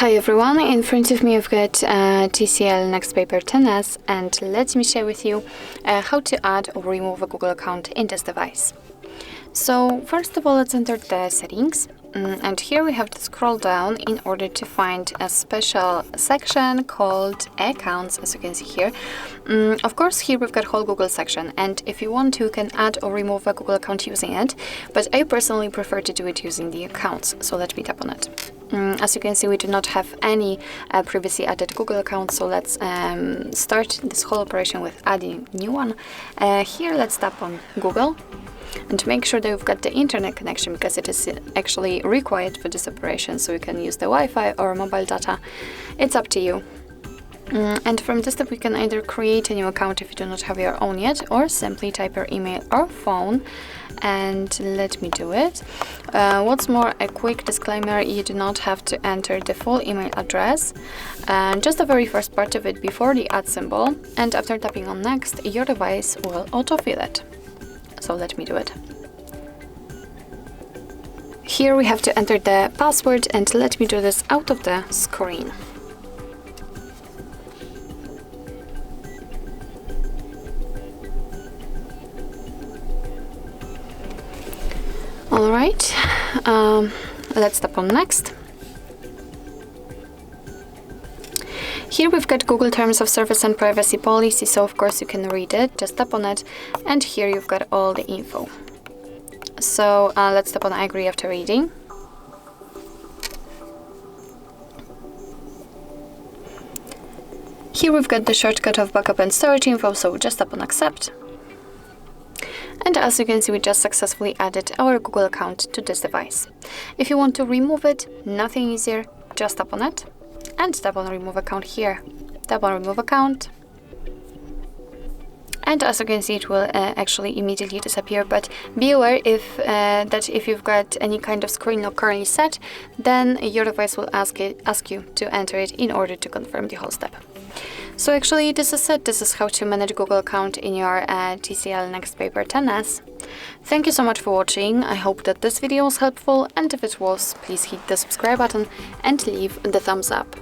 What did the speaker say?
Hi everyone, in front of me I've got TCL NxtPaper 10s, and let me share with you how to add or remove a Google account in this device. So first of all, let's enter the settings, and here we have to scroll down in order to find a special section called accounts, as you can see here. Of course, here we've got whole Google section, and if you want to, you can add or remove a Google account using it, but I personally prefer to do it using the accounts, so let me tap on it. As you can see, we do not have any previously added Google accounts, so let's start this whole operation with adding a new one. Here, let's tap on Google and make sure that you've got the internet connection, because it is actually required for this operation, so you can use the Wi-Fi or mobile data. It's up to you. And from this step, we can either create a new account if you do not have your own yet, or simply type your email or phone, and let me do it. What's more, a quick disclaimer: you do not have to enter the full email address, just the very first part of it before the add symbol, and after tapping on next, your device will autofill it. So let me do it. Here we have to enter the password, and let me do this out of the screen. Alright, let's tap on next. Here we've got Google Terms of Service and Privacy Policy, so of course you can read it. Just tap on it, and here you've got all the info. So let's tap on I agree after reading. Here we've got the shortcut of backup and storage info, so just tap on accept. And as you can see, we just successfully added our Google account to this device. If you want to remove it, nothing easier, just tap on it and tap on remove account here. Tap on remove account. And as you can see, it will actually immediately disappear, but be aware that if you've got any kind of screen lock currently set, then your device will ask you to enter it in order to confirm the whole step. So actually, this is it. This is how to manage Google account in your TCL NxtPaper 10s. Thank you so much for watching. I hope that this video was helpful, and if it was, please hit the subscribe button and leave the thumbs up.